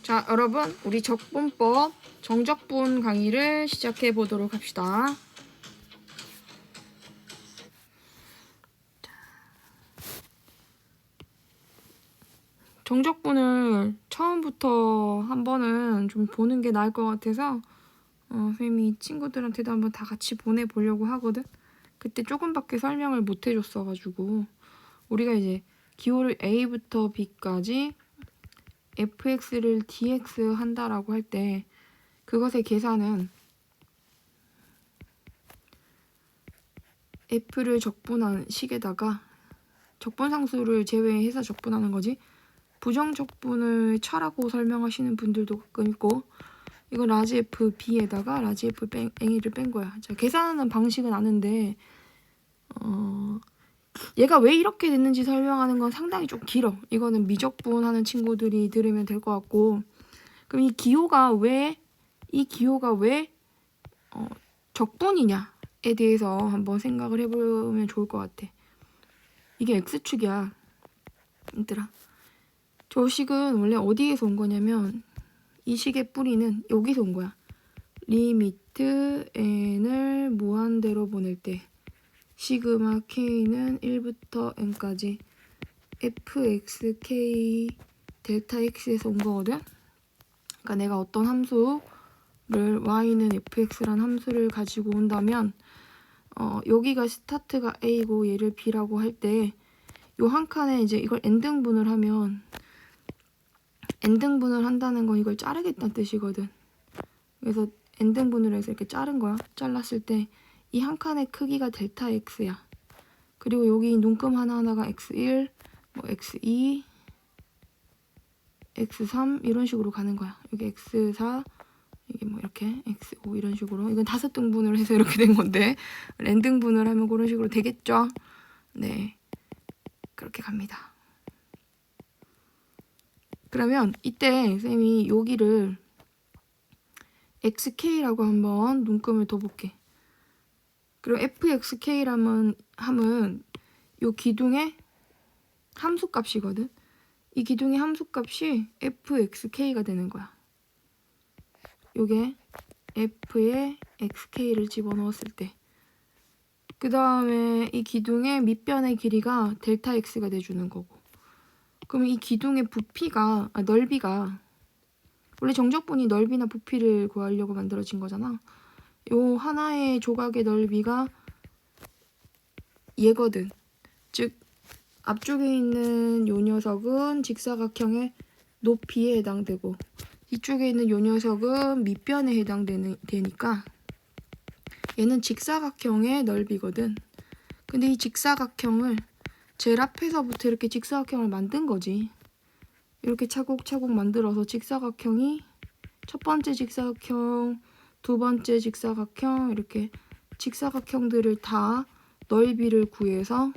자, 여러분, 우리 적분법 정적분 강의를 시작해 보도록 합시다. 정적분을 처음부터 한 번은 좀 보는 게 나을 것 같아서 선생님이 친구들한테도 한번 다 같이 보내보려고 하거든. 그때 조금밖에 설명을 못 해줬어가지고 우리가 이제 기호를 A부터 B까지 fx를 dx 한다라고 할 때 그것의 계산은 f를 적분한 식에다가 적분상수를 제외해서 적분하는 거지. 부정적분을 차라고 설명하시는 분들도 가끔 있고, 이건 라지 f b에다가 라지 f A를 뺀 거야. 자, 계산하는 방식은 아는데 얘가 왜 이렇게 됐는지 설명하는 건 상당히 좀 길어. 이거는 미적분 하는 친구들이 들으면 될 것 같고, 그럼 이 기호가 왜 적분이냐에 대해서 한번 생각을 해보면 좋을 것 같아. 이게 x축이야, 얘들아. 저 식은 원래 어디에서 온 거냐면 이 식의 뿌리는 여기서 온 거야. 리미트 n을 무한대로 보낼 때 시그마 k는 1부터 n까지 fxk 델타 x에서 온 거거든. 그러니까 내가 어떤 함수를 y는 fx란 함수를 가지고 온다면 여기가 스타트가 a고 얘를 b라고 할 때 요 한 칸에 이제 이걸 n등분을 하면 n등분을 한다는 건 이걸 자르겠다는 뜻이거든. 그래서 n등분을 해서 이렇게 자른 거야. 잘랐을 때 이 한 칸의 크기가 델타 x야. 그리고 여기 눈금 하나하나가 x1, 뭐 x2, x3 이런 식으로 가는 거야. 여기 x4, 이게 뭐 이렇게 x5 이런 식으로. 이건 5등분을 해서 이렇게 된 건데 n등분을 하면 그런 식으로 되겠죠. 네, 그렇게 갑니다. 그러면 이때 선생님이 여기를 xk라고 한번 눈금을 둬볼게. 그리고 fxk라면 함은 요 기둥의 함수값이거든. 이 기둥의 함수값이 fxk가 되는 거야. 요게 f에 xk를 집어넣었을 때 그 다음에 이 기둥의 밑변의 길이가 델타 x가 돼주는 거고, 그럼 이 기둥의 부피가 넓이가 원래 정적분이 넓이나 부피를 구하려고 만들어진 거잖아. 요 하나의 조각의 넓이가 얘거든. 즉 앞쪽에 있는 요 녀석은 직사각형의 높이에 해당되고 뒤쪽에 있는 요 녀석은 밑변에 해당되니까 얘는 직사각형의 넓이거든. 근데 이 직사각형을 제일 앞에서부터 이렇게 직사각형을 만든 거지. 이렇게 차곡차곡 만들어서 직사각형이 첫 번째 직사각형, 두 번째 직사각형, 이렇게 직사각형들을 다 넓이를 구해서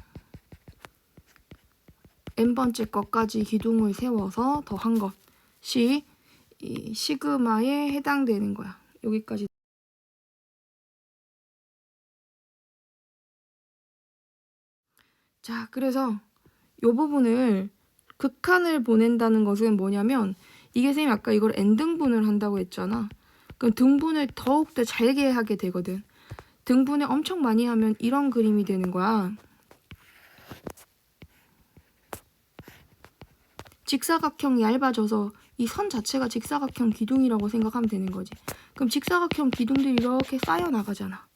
n번째 것까지 기둥을 세워서 더한 것이 이 시그마에 해당되는 거야. 여기까지. 자, 그래서 이 부분을 극한을 보낸다는 것은 뭐냐면, 이게 선생님 아까 이걸 n등분을 한다고 했잖아. 그럼 등분을 더욱더 잘게 하게 되거든. 등분을 엄청 많이 하면 이런 그림이 되는 거야. 직사각형이 얇아져서 이 선 자체가 직사각형 기둥이라고 생각하면 되는 거지. 그럼 직사각형 기둥들이 이렇게 쌓여 나가잖아.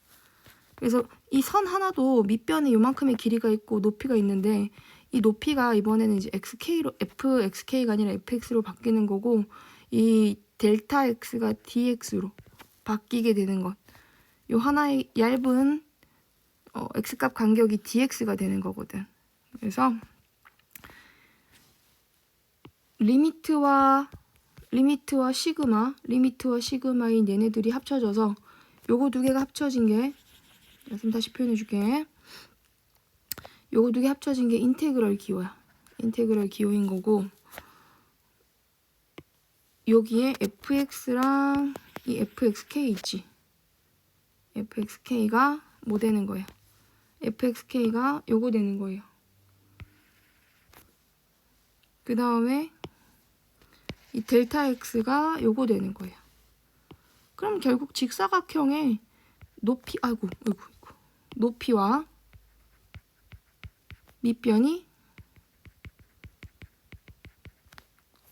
그래서 이 선 하나도 밑변에 요만큼의 길이가 있고 높이가 있는데, 이 높이가 이번에는 이제 fxk가 아니라 fx로 바뀌는 거고, 이 델타 x가 dx로 바뀌게 되는 것. 요 하나의 얇은 x값 간격이 dx가 되는 거거든. 그래서 리미트와 시그마인 얘네들이 합쳐져서 요거 두 개가 합쳐진 게, 선생님 다시 표현해 줄게. 요거 두 개 합쳐진 게 인테그럴 기호야. 인테그럴 기호인 거고, 여기에 fx랑 이 fxk 있지. fxk가 뭐 되는 거예요? fxk가 요거 되는 거예요. 그 다음에 이 델타 x가 요거 되는 거예요. 그럼 결국 직사각형의 높이와 밑변이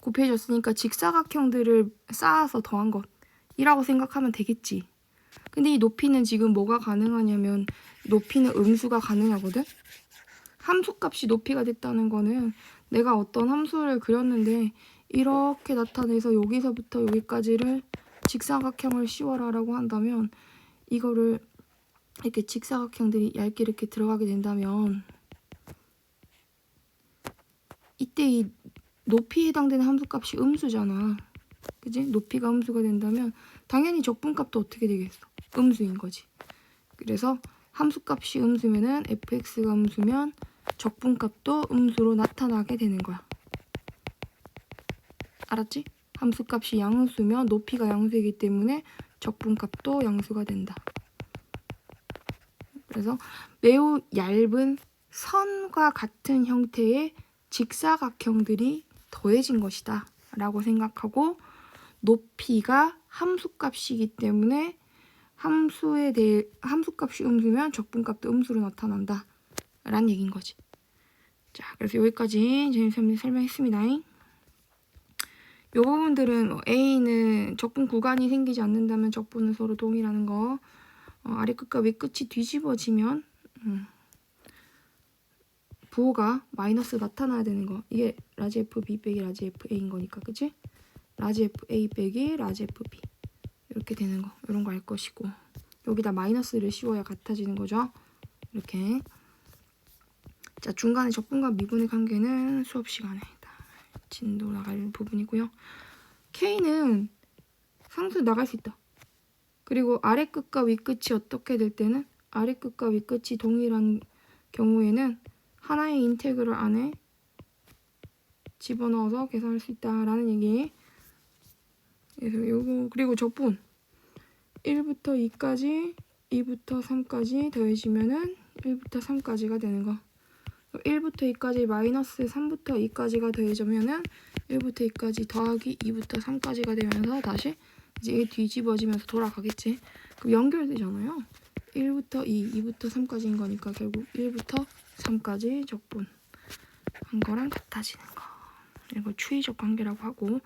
곱해졌으니까 직사각형들을 쌓아서 더한 것이라고 생각하면 되겠지. 근데 이 높이는 지금 뭐가 가능하냐면 높이는 음수가 가능하거든. 함수값이 높이가 됐다는 거는 내가 어떤 함수를 그렸는데 이렇게 나타내서 여기서부터 여기까지를 직사각형을 씌워라 라고 한다면 이거를 이렇게 직사각형들이 얇게 이렇게 들어가게 된다면 이때 이 높이에 해당되는 함수값이 음수잖아. 그지? 높이가 음수가 된다면 당연히 적분값도 어떻게 되겠어? 음수인 거지. 그래서 함수값이 음수면은 fx가 음수면 적분값도 음수로 나타나게 되는 거야. 알았지? 함수값이 양수면 높이가 양수이기 때문에 적분값도 양수가 된다. 그래서 매우 얇은 선과 같은 형태의 직사각형들이 더해진 것이다 라고 생각하고 높이가 함수값이기 때문에 함수값이 음수면 적분값도 음수로 나타난다 라는 얘기인 거지. 자, 그래서 여기까지 재밌게 설명했습니다. 이 부분들은 A는 적분 구간이 생기지 않는다면 적분은 서로 동일하는 거, 아래 끝과 위 끝이 뒤집어지면 부호가 마이너스 나타나야 되는 거. 이게 라지 FB 빼기 라지 FA인 거니까, 그치? 라지 FA 빼기 라지 FB 이렇게 되는 거. 이런 거 알 것이고 여기다 마이너스를 씌워야 같아지는 거죠. 이렇게. 자, 중간에 적분과 미분의 관계는 수업 시간에 진도 나갈 부분이고요. K는 상수 나갈 수 있다. 그리고 아래 끝과 위 끝이 어떻게 될 때는 아래 끝과 위 끝이 동일한 경우에는 하나의 인테그럴 안에 집어넣어서 계산할 수 있다라는 얘기. 그래서 요거 그리고 적분 1부터 2까지 2부터 3까지 더해지면은 1부터 3까지가 되는 거. 1부터 2까지 마이너스 3부터 2까지가 더해지면은 1부터 2까지 더하기 2부터 3까지가 되면서 다시 이제 뒤집어지면서 돌아가겠지. 그럼 연결되잖아요. 1부터 2, 2부터 3까지인 거니까 결국 1부터 3까지 적분 한 거랑 같아지는 거. 이걸 추이적 관계라고 하고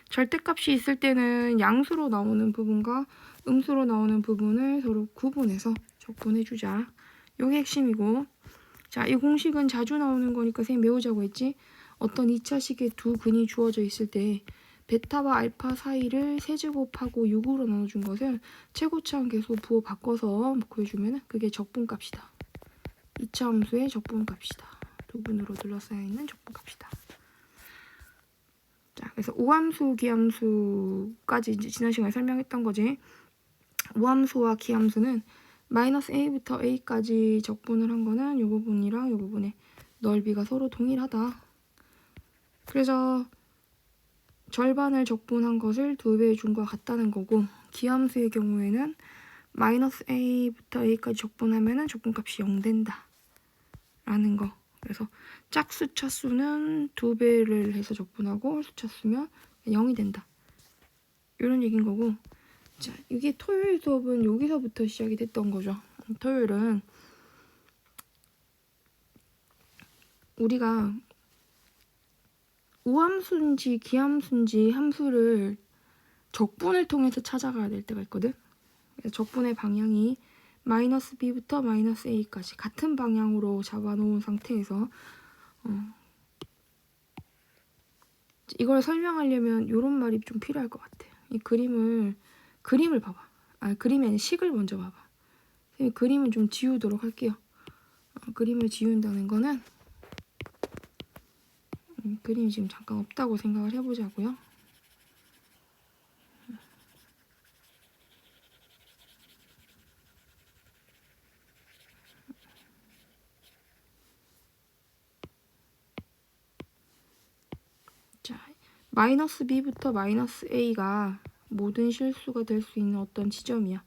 절대값이 있을 때는 양수로 나오는 부분과 음수로 나오는 부분을 서로 구분해서 적분해주자. 이게 핵심이고 자, 이 공식은 자주 나오는 거니까 선생님 외우자고 했지. 어떤 2차식의 두 근이 주어져 있을 때 베타와 알파 사이를 세제곱하고 6으로 나눠준 것을 최고차원 계수 부호 바꿔서 구해주면 그게 적분값이다. 2차 함수의 적분값이다. 두 분으로 둘러싸여 있는 적분값이다. 자, 그래서 우함수, 기함수까지 이제 지난 시간에 설명했던 거지. 우함수와 기함수는 마이너스 a부터 a까지 적분을 한 거는 이 부분이랑 이 부분의 넓이가 서로 동일하다. 그래서 절반을 적분한 것을 2배 준 것 같다는 거고 기함수의 경우에는 마이너스 a부터 a까지 적분하면 적분값이 0 된다 라는 거. 그래서 짝수차수는 2배를 해서 적분하고 홀수차수면 0이 된다. 이런 얘기인 거고 자, 이게 토요일 수업은 여기서부터 시작이 됐던 거죠. 토요일은 우리가 우함수인지 기함수인지 함수를 적분을 통해서 찾아가야 될 때가 있거든. 그래서 적분의 방향이 마이너스 b부터 마이너스 a까지 같은 방향으로 잡아놓은 상태에서 이걸 설명하려면 이런 말이 좀 필요할 것 같아요. 이 그림을 봐봐. 그림이 아니라 식을 먼저 봐봐. 그림은 좀 지우도록 할게요. 그림을 지운다는 거는 그림이 지금 잠깐 없다고 생각을 해보자고요. 자, 마이너스 b부터 마이너스 a가 모든 실수가 될 수 있는 어떤 지점이야.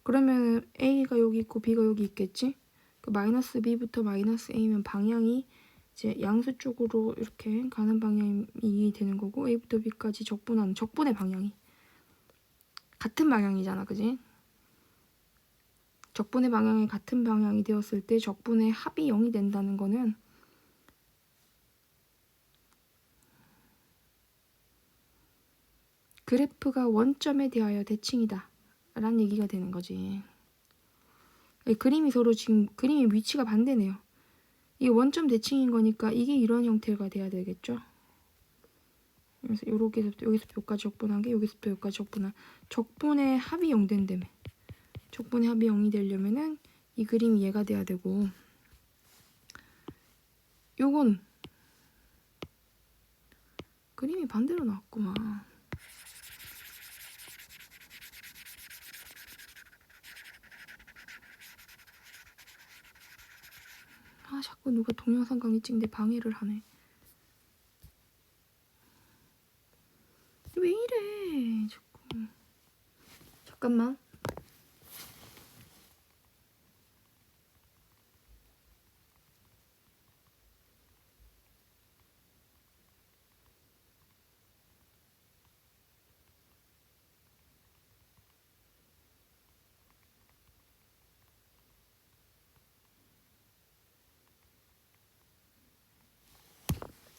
그러면 a가 여기 있고 b가 여기 있겠지? 그 마이너스 b부터 마이너스 a면 방향이 이제 양수 쪽으로 이렇게 가는 방향이 되는 거고 A부터 B까지 적분하는 적분의 방향이 같은 방향이잖아, 그지? 적분의 방향이 같은 방향이 되었을 때 적분의 합이 0이 된다는 거는 그래프가 원점에 대하여 대칭이다 라는 얘기가 되는 거지. 그림이 서로 지금 그림의 위치가 반대네요. 이게 원점 대칭인 거니까 이게 이런 형태가 돼야 되겠죠. 그래서 요렇게서부터 여기서부터 여기까지 적분한 게 여기서부터 여기까지 적분한 적분의 합이 0 된다며. 적분의 합이 0이 되려면은 이 그림이 얘가 돼야 되고 요건 그림이 반대로 나왔구만. 아 자꾸 누가 동영상 강의 찍는데 방해를 하네. 왜 이래 자꾸. 잠깐만.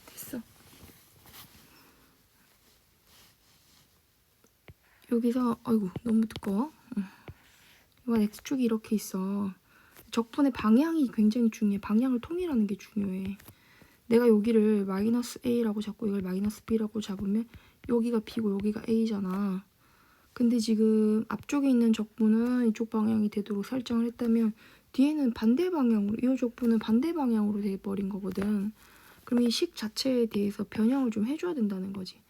됐어. 여기서 아이고 너무 두꺼워. 이건 X축이 이렇게 있어. 적분의 방향이 굉장히 중요해. 방향을 통일하는 게 중요해. 내가 여기를 마이너스 A라고 잡고 이걸 마이너스 B라고 잡으면 여기가 B고 여기가 A잖아. 근데 지금 앞쪽에 있는 적분은 이쪽 방향이 되도록 설정을 했다면 뒤에는 반대 방향으로, 이 적분은 반대 방향으로 돼버린 거거든. 그럼 이 식 자체에 대해서 변형을 좀 해줘야 된다는 거지.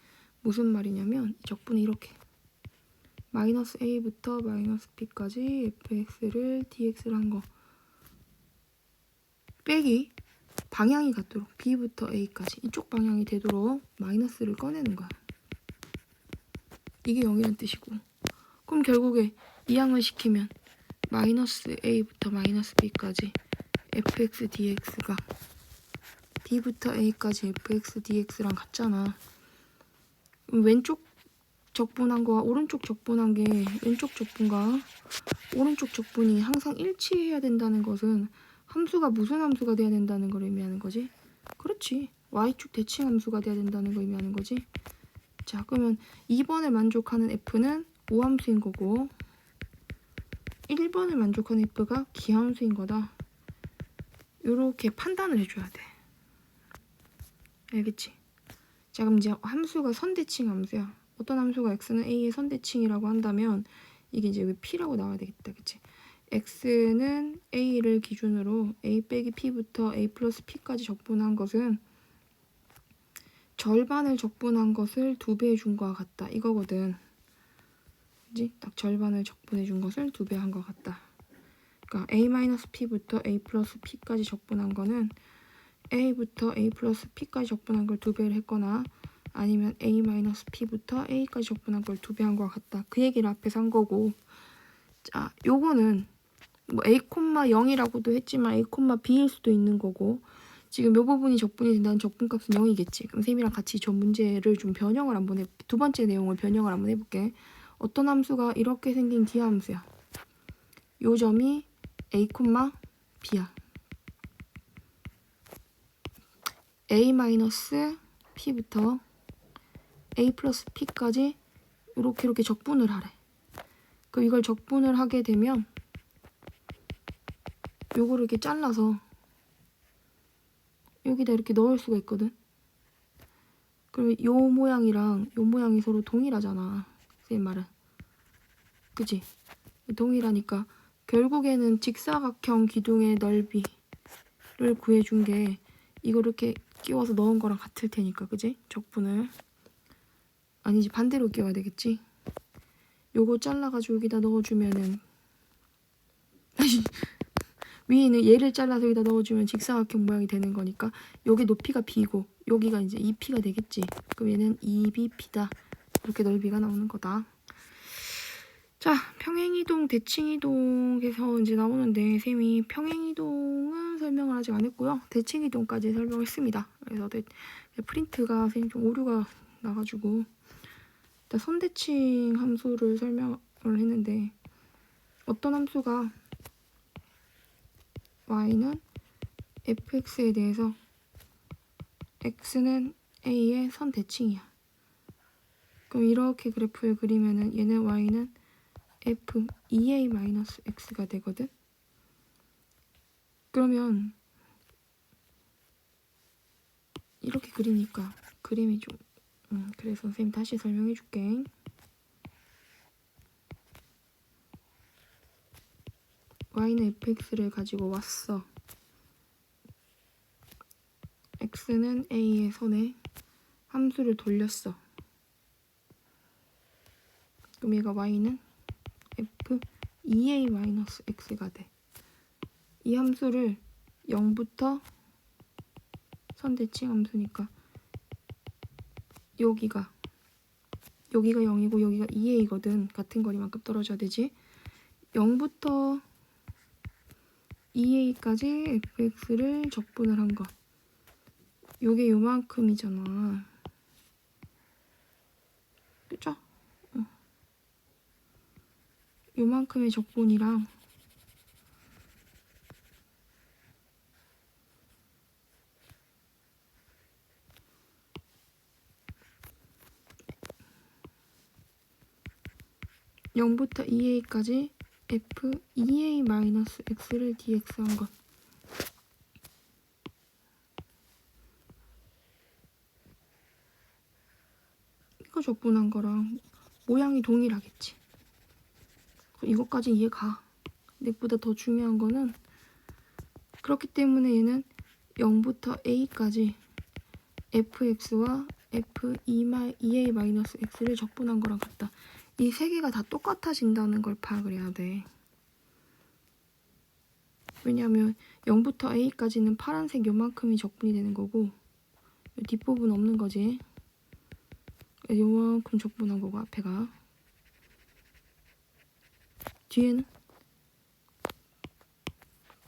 무슨 말이냐면 이 적분이 이렇게 마이너스 A부터 마이너스 B까지 fx를 dx를 한 거 빼기 방향이 같도록 B부터 A까지 이쪽 방향이 되도록 마이너스를 꺼내는 거야. 이게 0이란 뜻이고. 그럼 결국에 이항을 시키면 마이너스 A부터 마이너스 B까지 fx dx가 B부터 A까지 fx dx랑 같잖아. 왼쪽 적분한 거와 오른쪽 적분한 게 왼쪽 적분과 오른쪽 적분이 항상 일치해야 된다는 것은 함수가 무슨 함수가 돼야 된다는 걸 의미하는 거지? 그렇지. y축 대칭 함수가 돼야 된다는 걸 의미하는 거지. 자, 그러면 2번을 만족하는 f는 우함수인 거고 1번을 만족하는 f가 기함수인 거다. 요렇게 판단을 해줘야 돼. 알겠지? 자, 그럼 이제 함수가 선대칭 함수야. 어떤 함수가 x는 a의 선대칭이라고 한다면 이게 이제 왜 p라고 나와야 되겠다. 그치? x는 a를 기준으로 a 빼기 p부터 a 플러스 p까지 적분한 것은 절반을 적분한 것을 2배 해준 것과 같다. 이거거든. 그치? 딱 절반을 적분해 준 것을 2배 한 것 같다. 그러니까 a-p부터 a 플러스 p까지 적분한 거는 a부터 a 플러스 p까지 적분한 걸 2배를 했거나 아니면 a-p부터 a까지 적분한 걸 2배 한 것 같다. 그 얘기를 앞에서 한 거고. 자, 요거는 뭐 a,0이라고도 했지만 a,b일 수도 있는 거고 지금 요 부분이 적분이 된다는 적분값은 0이겠지. 그럼 쌤이랑 같이 저 문제를 좀 변형을 한번 해. 두 번째 내용을 변형을 한번 해볼게. 어떤 함수가 이렇게 생긴 기하함수야. 요 점이 a, b야. a-p부터 a 플러스 p까지 이렇게 적분을 하래. 그럼 이걸 적분을 하게 되면 요거를 이렇게 잘라서 여기다 이렇게 넣을 수가 있거든. 그러면 요 모양이랑 요 모양이 서로 동일하잖아. 쌤 말은. 그치? 동일하니까 결국에는 직사각형 기둥의 넓이를 구해준 게 이거 이렇게 끼워서 넣은 거랑 같을 테니까. 그치? 적분을. 아니지, 반대로 끼워야 되겠지? 요거 잘라가지고 여기다 넣어주면은 위에 있는 얘를 잘라서 여기다 넣어주면 직사각형 모양이 되는 거니까 여기 높이가 b고 여기가 이제 2p가 되겠지. 그럼 얘는 2bp다. 이렇게 넓이가 나오는 거다. 자, 평행이동, 대칭이동에서 이제 나오는데 쌤이 평행이동은 설명을 아직 안 했고요. 대칭이동까지 설명했습니다. 그래서 프린트가 쌤 좀 오류가 나가지고 일단 선대칭 함수를 설명을 했는데 어떤 함수가 y는 fx에 대해서 x는 a의 선대칭이야. 그럼 이렇게 그래프를 그리면은 얘는 y는 f 2a-x가 되거든. 그러면 이렇게 그리니까 그림이 좀 그래서 선생님 다시 설명해 줄게. y는 fx를 가지고 왔어. x는 a의 선에 함수를 돌렸어. 그럼 얘가 y는 f 2a-x가 돼. 이 함수를 0부터 선대칭 함수니까 여기가 0이고 여기가 2a거든. 같은 거리만큼 떨어져야 되지. 0부터 2a까지 fx를 적분을 한 거. 요게 요만큼이잖아. 그죠? 요만큼의 적분이랑 (0부터 2a까지) f 2a-x를 dx 한 것. 이거 적분한 거랑 모양이 동일하겠지. 이것까지 이해가. 근데 더 중요한 거는 그렇기 때문에 얘는 0부터 a까지 fx와 f 2a-x를 적분한 거랑 같다. 이 세 개가 다 똑같아진다는 걸 파악을 해야 돼. 왜냐하면 0부터 a까지는 파란색 요만큼이 적분이 되는 거고 뒷부분 없는 거지. 요만큼 적분한 거고 앞에가. 뒤에는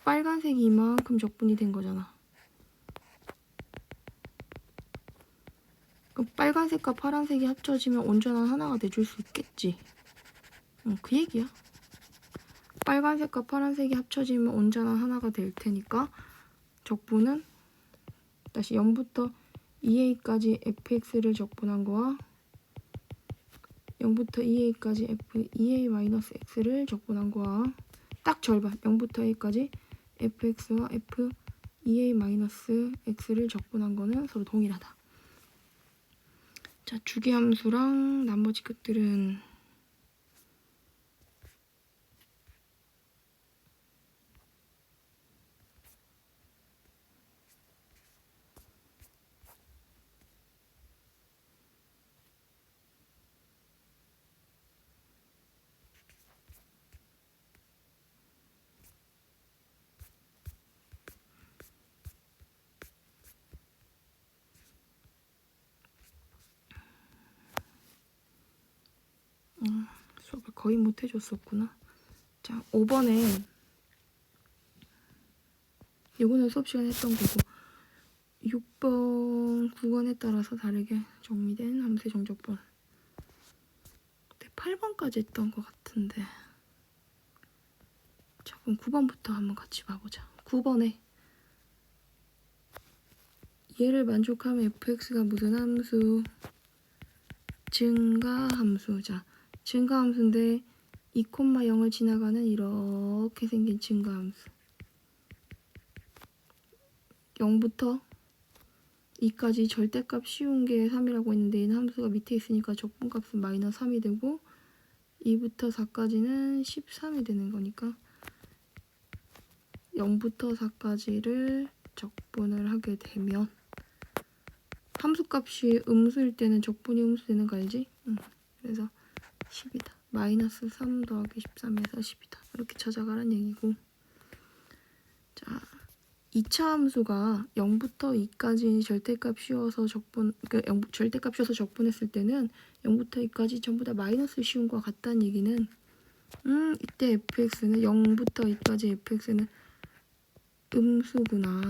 빨간색이 이만큼 적분이 된 거잖아. 그럼 빨간색과 파란색이 합쳐지면 온전한 하나가 돼줄 수 있겠지. 그 얘기야. 빨간색과 파란색이 합쳐지면 온전한 하나가 될 테니까 적분은 다시 0부터 2a까지 fx를 적분한 거와 0부터 2a까지 f 2a-x를 적분한 거와 딱 절반 0부터 a까지 fx와 f 2a-x를 적분한 거는 서로 동일하다. 자, 주기함수랑 나머지 것들은 수업을 거의 못 해줬었구나. 자, 5번에 이거는 수업 시간에 했던 거고 6번, 9번에 따라서 다르게 정리된 함수의 정적분. 그때 8번까지 했던 것 같은데. 자, 그럼 9번부터 한번 같이 봐보자. 9번에 얘를 만족하면 fx가 무슨 함수? 증가함수. 자, 증가함수인데 2,0을 지나가는 이렇게 생긴 증가함수. 0부터 2까지 절대값 씌운 게 3이라고 했는데 얘는 함수가 밑에 있으니까 적분값은 -3이 되고 2부터 4까지는 13이 되는 거니까 0부터 4까지를 적분을 하게 되면 함수값이 음수일 때는 적분이 음수되는 거 알지? 그래서 10이다. -3 더하기 13에서 10이다. 이렇게 찾아가란 얘기고. 자, 2차 함수가 0부터 2까지 절대값 씌워서 절대값 씌워서 적분했을 때는 0부터 2까지 전부 다 마이너스 씌운 것 같다는 얘기는 이때 fx는 0부터 2까지 fx는 음수구나.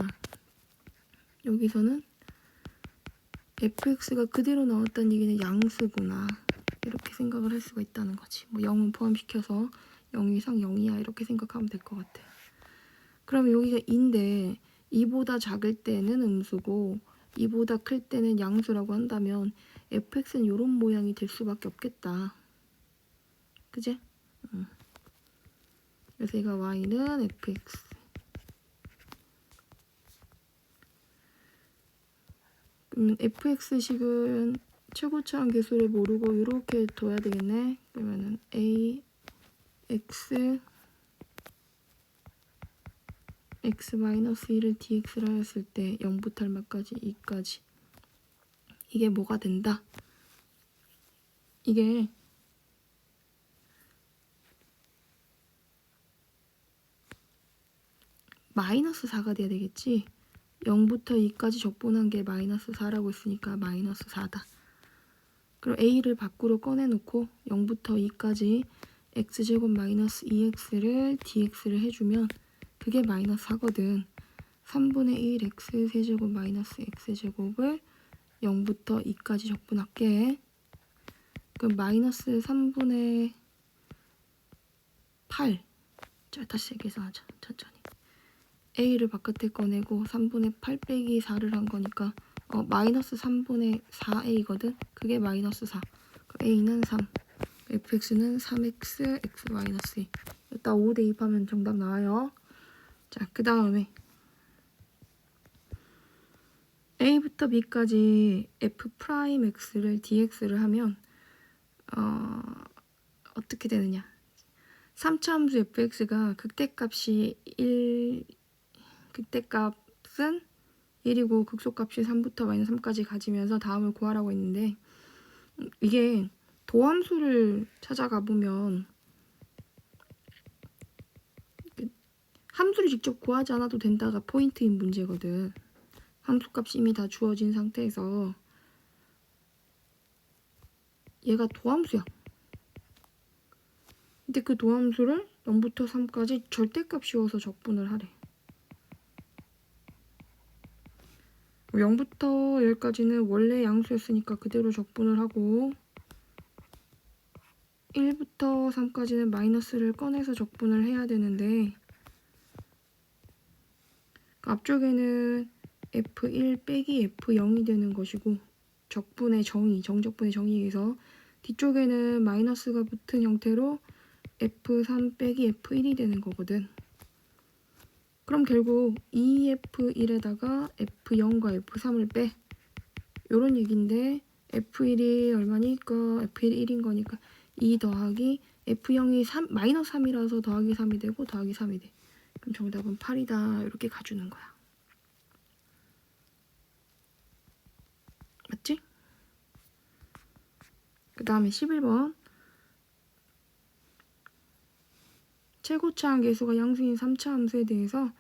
여기서는 fx가 그대로 나왔다는 얘기는 양수구나. 이렇게 생각을 할 수가 있다는 거지. 뭐 0은 포함시켜서 0 이상 0이야 이렇게 생각하면 될 것 같아. 그럼 여기가 2인데 2보다 작을 때는 음수고 2보다 클 때는 양수라고 한다면 fx는 이런 모양이 될 수밖에 없겠다. 그지? 그래서 얘가 y는 fx. fx식은 최고차원 계수를 모르고 이렇게 둬야 되겠네. 그러면은 a x x-1을 dx를 하였을 때 0부터 얼마까지? 2까지. 이게 뭐가 된다? 이게 마이너스 4가 돼야 되겠지? 0부터 2까지 적분한 게 마이너스 4라고 했으니까 마이너스 4다. 그럼 a를 밖으로 꺼내놓고 0부터 2까지 x제곱 마이너스 2x를 dx를 해주면 그게 마이너스 4거든. 3분의 1 x 세제곱 마이너스 x제곱을 0부터 2까지 적분할게. 그럼 마이너스 3분의 8. 자, 다시 계산하자. 천천히. a를 바깥에 꺼내고 3분의 8 빼기 4를 한 거니까 마이너스 3분의 4a거든. 그게 마이너스 4. a는 3. fx는 3x x 마이너스 2. 이따 5 대입하면 정답 나와요. 자, 그 다음에 a부터 b까지 f'x를 dx를 하면 어떻게 되느냐. 3차 함수 fx가 극대값이 1, 극대값은 1이고 극소값이 3부터 마이너스 3까지 가지면서 다음을 구하라고 했는데 이게 도함수를 찾아가 보면 함수를 직접 구하지 않아도 된다가 포인트인 문제거든. 함수값이 이미 다 주어진 상태에서 얘가 도함수야. 근데 그 도함수를 0부터 3까지 절대값 씌워서 적분을 하래. 0부터 10까지는 원래 양수였으니까 그대로 적분을 하고 1부터 3까지는 마이너스를 꺼내서 적분을 해야 되는데 앞쪽에는 f1 빼기 f0이 되는 것이고 적분의 정의, 정적분의 정의에 의해서 뒤쪽에는 마이너스가 붙은 형태로 f3 빼기 f1이 되는 거거든. 그럼 결국 2f1에다가 f0과 f3을 빼. 요런 얘기인데 f1이 얼마니까 f1이 1인 거니까 2 더하기 f0이 3, 마이너스 3이라서 더하기 3이 되고 더하기 3이 돼. 그럼 정답은 8이다. 이렇게 가주는 거야. 맞지? 그 다음에 11번. 최고차항 계수가 양수인 3차 함수에 대해서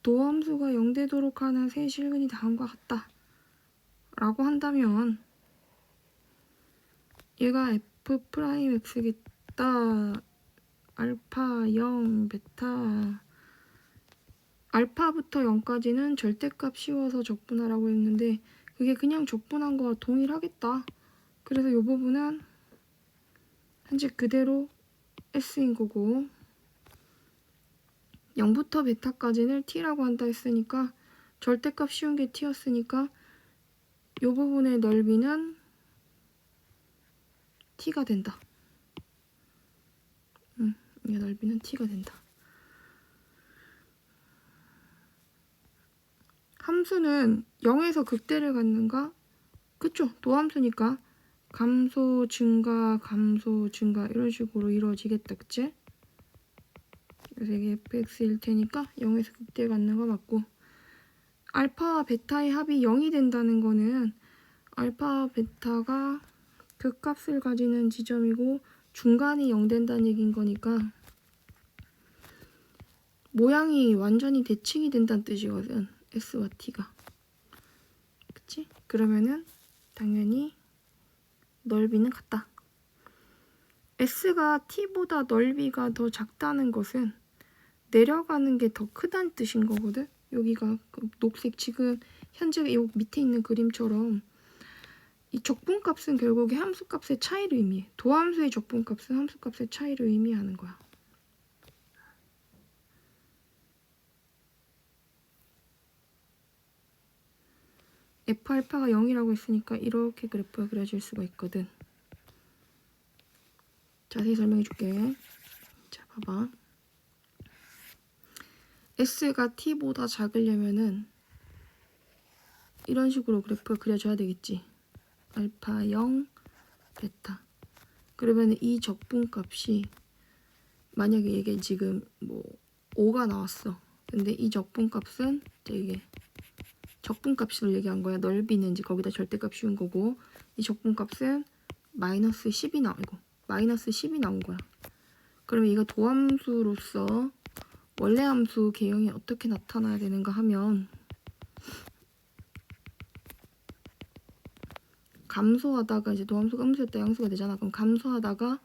도함수가 0되도록 하는 세 실근이 다음과 같다. 라고 한다면 얘가 f'x겠다. 알파 0, 베타 알파부터 0까지는 절대값 씌워서 적분하라고 했는데 그게 그냥 적분한 거와 동일하겠다. 그래서 이 부분은 현재 그대로 s인 거고 0부터 베타까지는 t라고 한다 했으니까 절대값 씌운 게 t였으니까 이 부분의 넓이는 t가 된다. 이 넓이는 t가 된다. 함수는 0에서 극대를 갖는가? 그쵸? 도함수니까 감소, 증가, 감소, 증가 이런 식으로 이루어지겠다. 그치? 그래서 이게 fx일 테니까 0에서 극대 갖는 거 맞고 알파와 베타의 합이 0이 된다는 거는 알파, 베타가 극값을 가지는 지점이고 중간이 0 된다는 얘기인 거니까 모양이 완전히 대칭이 된다는 뜻이거든. s와 t가. 그치? 그러면은 당연히 넓이는 같다. S가 T보다 넓이가 더 작다는 것은 내려가는 게 더 크다는 뜻인 거거든. 여기가 그 녹색 지금 현재 요 밑에 있는 그림처럼 이 적분값은 결국에 함수값의 차이를 의미해. 도함수의 적분값은 함수값의 차이를 의미하는 거야. F알파가 0이라고 했으니까 이렇게 그래프가 그려질 수가 있거든. 자세히 설명해 줄게. 자, 봐봐. S가 T보다 작으려면은 이런 식으로 그래프가 그려져야 되겠지. 알파 0, 베타. 그러면 이 적분값이 만약에 이게 지금 뭐 5가 나왔어. 근데 이 적분값은 이게 적분값을 얘기한 거야. 넓이는 이제 거기다 절대값 씌운 거고, 이 적분값은 마이너스 10이 나온 거야. 그러면 이거 도함수로서 원래 함수 개형이 어떻게 나타나야 되는가 하면, 감소하다가 이제 도함수가 음수였다 양수가 되잖아. 그럼 감소하다가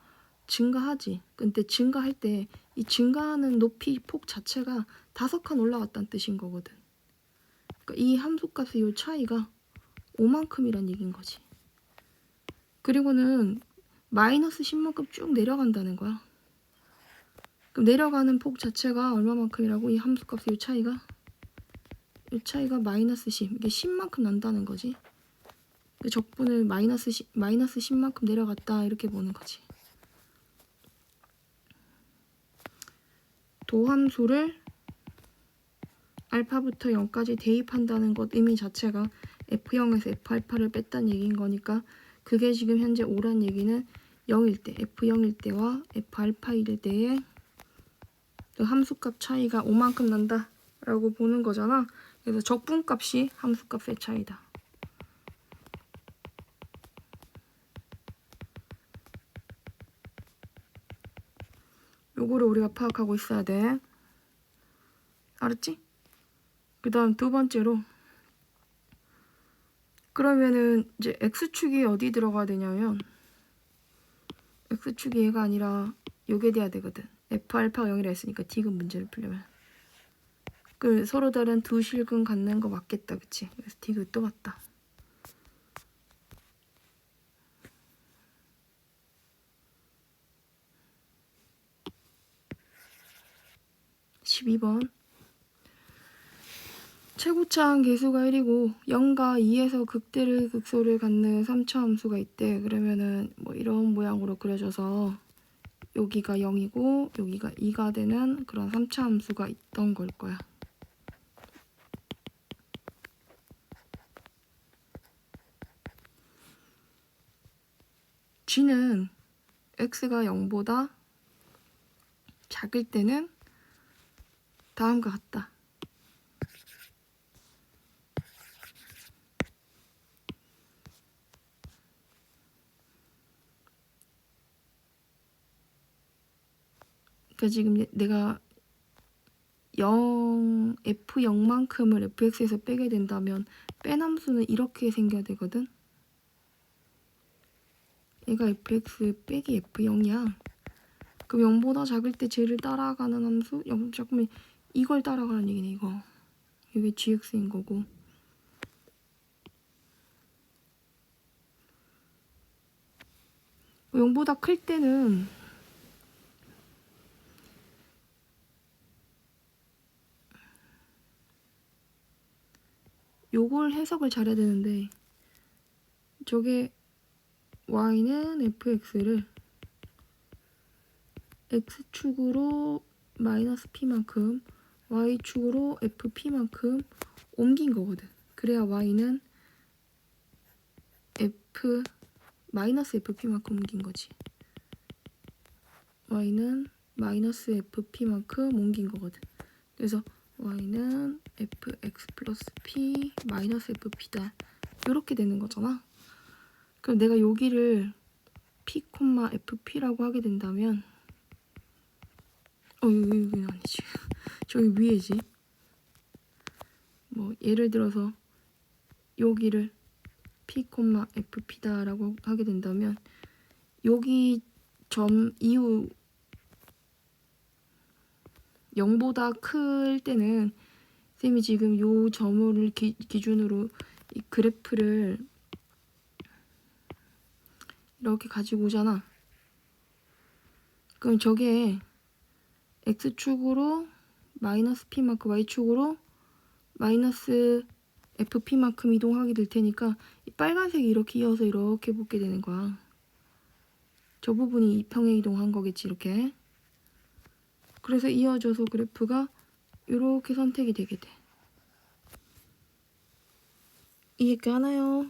증가하지. 근데 증가할 때 이 증가하는 높이 폭 자체가 5칸 올라갔다는 뜻인 거거든. 그러니까 이 함수값의 이 차이가 5만큼이란 얘기인 거지. 그리고는 마이너스 10만큼 쭉 내려간다는 거야. 그럼 내려가는 폭 자체가 얼마만큼이라고? 이 함수값의 이 차이가 마이너스 10. 이게 10만큼 난다는 거지. 그 적분을 마이너스 10만큼 내려갔다 이렇게 보는 거지. 도함수를 알파부터 0까지 대입한다는 것 의미 자체가 F0에서 F알파를 뺐다는 얘기인 거니까, 그게 지금 현재 5란 얘기는 0일 때, F0일 때와 F알파일 때의 그 함수값 차이가 5만큼 난다 라고 보는 거잖아. 그래서 적분값이 함수값의 차이다. 요거를 우리가 파악하고 있어야 돼. 알았지? 그 다음 두 번째로, 그러면은 이제 X축이 어디 들어가야 되냐면, X축이 얘가 아니라 요게 돼야 되거든. F알파가 0이라 했으니까 디귿 문제를 풀려면 그 서로 다른 두 실근 갖는 거 맞겠다, 그치? 그래서 디귿도 맞다. (12번) 최고차항 계수가 1이고 0과 2에서 극대를 극소를 갖는 3차 함수가 있대. 그러면은 뭐 이런 모양으로 그려져서 여기가 0이고 여기가 2가 되는 그런 3차 함수가 있던 걸 거야. g는 x가 0보다 작을 때는 다음과 같다. 그러니까 지금 내가 F0만큼을 fx에서 빼게 된다면 뺀 함수는 이렇게 생겨야 되거든. 얘가 fx 빼기 f0이야. 그럼 0보다 작을 때 쟤를 따라가는 함수? 잠깐만, 이걸 따라가는 얘기네, 이거. 이게 gx인 거고. 영보다 클 때는 요걸 해석을 잘해야 되는데, 저게 y는 fx를 x축으로 마이너스 p만큼 y축으로 fp만큼 옮긴 거거든. 그래야 y는 마이너스 fp만큼 옮긴 거지. y는 마이너스 fp만큼 옮긴 거거든. 그래서 y는 fx 플러스 p 마이너스 fp다. 이렇게 되는 거잖아. 그럼 내가 여기를 p, fp라고 하게 된다면 여기는 아니지. 저기 위에지. 뭐 예를 들어서 여기를 p, fp다라고 하게 된다면 여기 점 이후 0보다 클 때는 쌤이 지금 요 점을 기준으로 이 그래프를 이렇게 가지고 오잖아. 그럼 저게 x축으로 마이너스 p만큼, y축으로 마이너스 fp만큼 이동하게 될 테니까 이 빨간색이 이렇게 이어서 이렇게 붙게 되는 거야. 저 부분이 평행 이동한 거겠지, 이렇게. 그래서 이어져서 그래프가 이렇게 선택이 되게 돼. 이해가나요?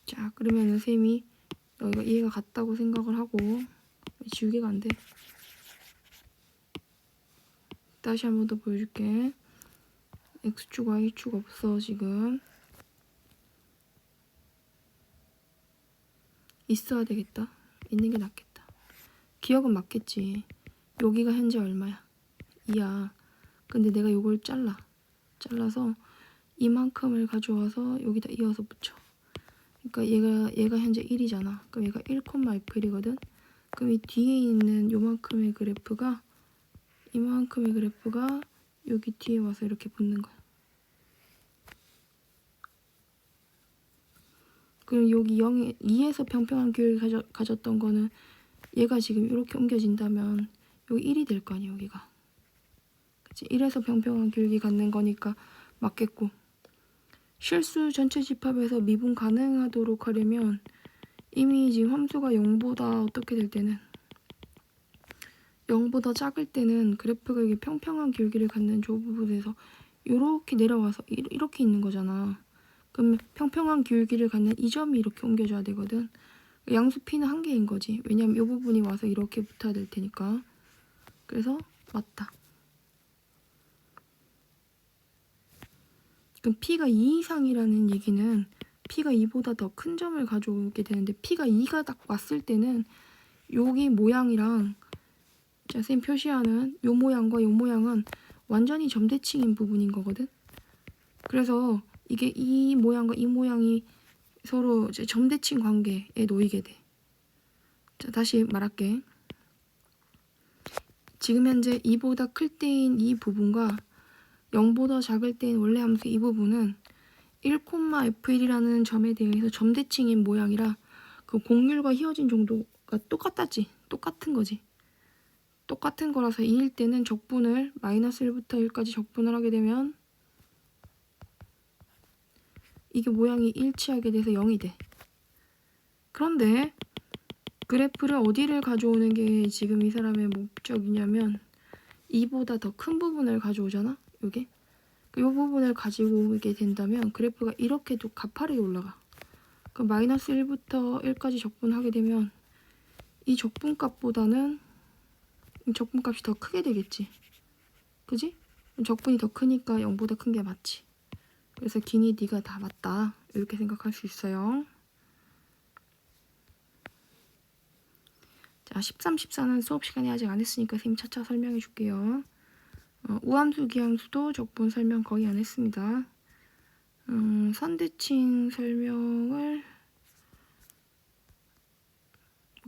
자, 그러면은 쌤이 여기가 이해가 갔다고 생각을 하고, 지우개가 안 돼. 다시 한 번 더 보여줄게. x축, y축 없어, 지금. 있어야 되겠다. 있는 게 낫겠다. 기억은 맞겠지. 여기가 현재 얼마야? 2야. 근데 내가 요걸 잘라서 이만큼을 가져와서 여기다 이어서 붙여. 그러니까 얘가 현재 1이잖아. 그럼 얘가 1,f이거든. 그럼 이 뒤에 있는 요만큼의 그래프가 이만큼의 그래프가 여기 뒤에 와서 이렇게 붙는 거야. 그럼 여기 2에서 평평한 기울기 가졌던 거는 얘가 지금 이렇게 옮겨진다면 여기 1이 될 거 아니야, 여기가. 그치? 1에서 평평한 기울기 갖는 거니까 맞겠고. 실수 전체 집합에서 미분 가능하도록 하려면 이미 지금 함수가 0보다 어떻게 될 때는 0보다 작을 때는 그래프가 이게 평평한 기울기를 갖는 저 부분에서 이렇게 내려와서 이렇게 있는 거잖아. 그러면 평평한 기울기를 갖는 이 점이 이렇게 옮겨줘야 되거든. 양수 P는 한 개인 거지. 왜냐면 이 부분이 와서 이렇게 붙어야 될 테니까. 그래서 맞다. 그럼 P가 2 이상이라는 얘기는 P가 2보다 더 큰 점을 가져오게 되는데 P가 2가 딱 왔을 때는 여기 모양이랑 자, 쌤 표시하는 요 모양과 요 모양은 완전히 점대칭인 부분인 거거든. 그래서 이게 이 모양과 이 모양이 서로 이제 점대칭 관계에 놓이게 돼. 자, 다시 말할게. 지금 현재 2보다 클 때인 이 부분과 0보다 작을 때인 원래 함수 이 부분은 1,f1이라는 점에 대해서 점대칭인 모양이라 그 곡률과 휘어진 정도가 똑같았지. 똑같은 거지. 똑같은 거라서 2일 때는 적분을 마이너스 1부터 1까지 적분을 하게 되면 이게 모양이 일치하게 돼서 0이 돼. 그런데 그래프를 어디를 가져오는 게 지금 이 사람의 목적이냐면 2보다 더 큰 부분을 가져오잖아. 요게. 이 부분을 가지고 오게 된다면 그래프가 이렇게도 가파르게 올라가. 그럼 마이너스 1부터 1까지 적분하게 되면 이 적분값보다는 이 적분값이 더 크게 되겠지. 그지? 적분이 더 크니까 0보다 큰 게 맞지. 그래서 기니 네가 다 맞다. 이렇게 생각할 수 있어요. 자, 13, 14는 수업 시간이 아직 안 했으니까 선생님 차차 설명해 줄게요. 우함수, 기함수도 적분 설명 거의 안 했습니다. 선대칭 설명을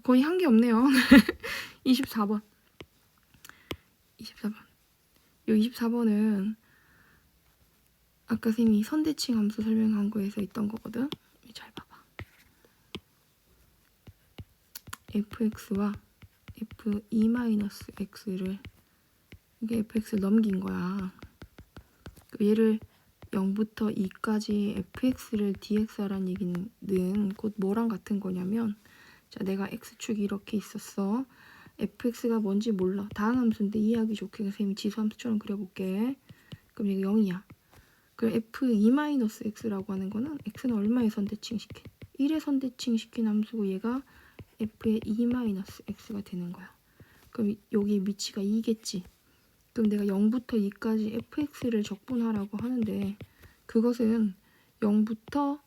거의 한 게 없네요. 24번. 24번. 요 24번은 아까 선생님이 선대칭 함수 설명한 거에서 있던 거거든. 잘 봐봐. fx와 f2-x를 이게 fx를 넘긴 거야. 얘를 0부터 2까지 fx를 dx라는 얘기는 곧 뭐랑 같은 거냐면 자, 내가 x축이 이렇게 있었어. fx가 뭔지 몰라. 다항 함수인데 이해하기 좋게 선생님이 지수 함수처럼 그려볼게. 그럼 이게 0이야. 그럼 f2-x라고 하는 거는 x는 얼마에 선대칭시켜? 1에 선대칭시킨 함수고 얘가 f의 2-x가 되는 거야. 그럼 여기 위치가 2겠지. 그럼 내가 0부터 2까지 fx를 적분하라고 하는데 그것은 0부터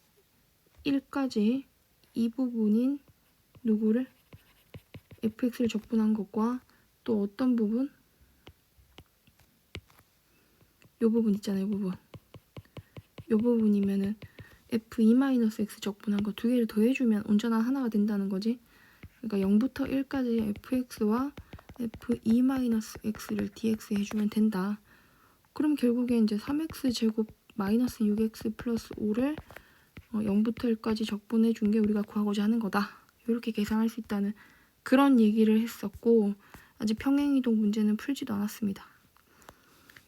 1까지 이 부분인 누구를 fx를 적분한 것과 또 어떤 부분? 요 부분 있잖아요. 요 부분이면은 f2-x 적분한 거 두 개를 더해주면 온전한 하나가 된다는 거지. 그러니까 0부터 1까지 fx와 f2-x를 dx 해주면 된다. 그럼 결국에 이제 3x 제곱 마이너스 6x 플러스 5를 0부터 1까지 적분해 준 게 우리가 구하고자 하는 거다. 이렇게 계산할 수 있다는 그런 얘기를 했었고, 아직 평행이동 문제는 풀지도 않았습니다.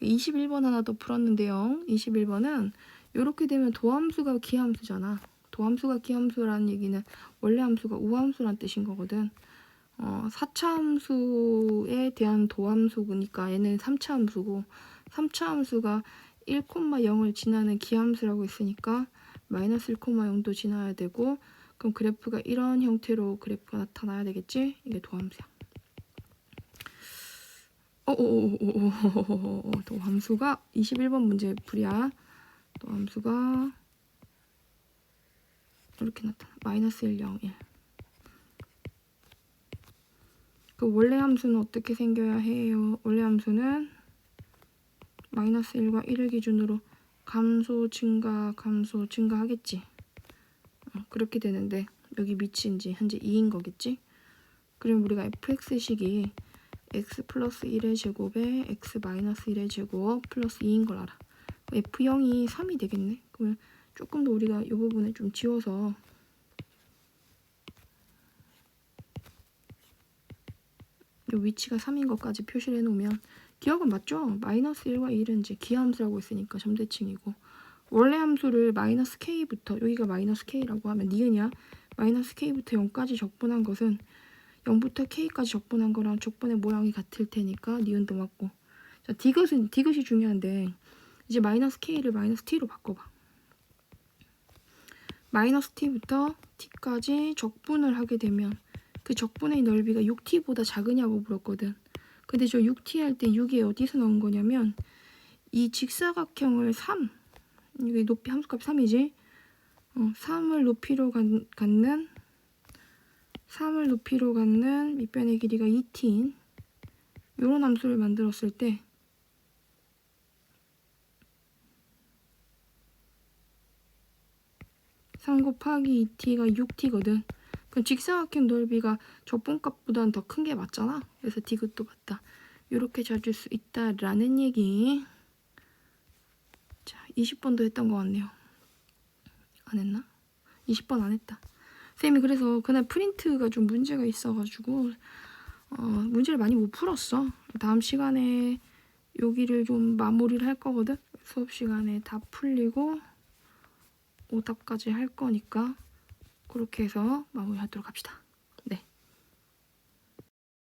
21번 하나 더 풀었는데요. 21번은 이렇게 되면 도함수가 기함수잖아. 도함수가 기함수라는 얘기는 원래 함수가 우함수란 뜻인 거거든. 4차 함수에 대한 도함수니까 얘는 3차 함수고, 3차 함수가 1,0을 지나는 기함수라고 했으니까 마이너스 1,0도 지나야 되고, 그럼 그래프가 이런 형태로 그래프가 나타나야 되겠지? 이게 도함수야. 도함수가 21번 문제 풀이야. 도함수가 이렇게 나타나. 마이너스 1, 0, 1. 그 원래 함수는 어떻게 생겨야 해요? 원래 함수는 마이너스 1과 1을 기준으로 감소, 증가 하겠지. 그렇게 되는데 여기 미치인지 현재 2인 거겠지? 그럼 우리가 fx식이 x 플러스 1의 제곱에 x 마이너스 1의 제곱 플러스 2인 걸 알아. f0이 3이 되겠네. 그러면 조금 더 우리가 이 부분을 좀 지워서 이 위치가 3인 것까지 표시를 해놓으면 기억은 맞죠? 마이너스 1과 1은 이제 기함수라고 했으니까 점대칭이고, 원래 함수를 마이너스 k부터, 여기가 마이너스 k라고 하면 니은이야. 마이너스 k부터 0까지 적분한 것은 0부터 k까지 적분한 거랑 적분의 모양이 같을 테니까 니은도 맞고. 자, 디귿이 중요한데 이제 마이너스 k를 마이너스 t로 바꿔봐. 마이너스 t부터 t까지 적분을 하게 되면 그 적분의 넓이가 6t보다 작으냐고 물었거든. 근데 저 6t 할 때 6이 어디서 나온 거냐면 이 직사각형을 3, 이게 높이 함수값 3이지? 3을 높이로 갖는 밑변의 길이가 2t인 이런 함수를 만들었을 때 3 곱하기 2t가 6t거든. 그럼 직사각형 넓이가 적분값보다는 더 큰 게 맞잖아. 그래서 디귿도 맞다. 이렇게 찾을 수 있다라는 얘기. 자, 20번도 했던 것 같네요. 안 했나? 20번 안 했다. 쌤이 그래서 그날 프린트가 좀 문제가 있어가지고 문제를 많이 못 풀었어. 다음 시간에 여기를 좀 마무리를 할 거거든. 수업 시간에 다 풀리고 오답까지 할 거니까 그렇게 해서 마무리하도록 합시다.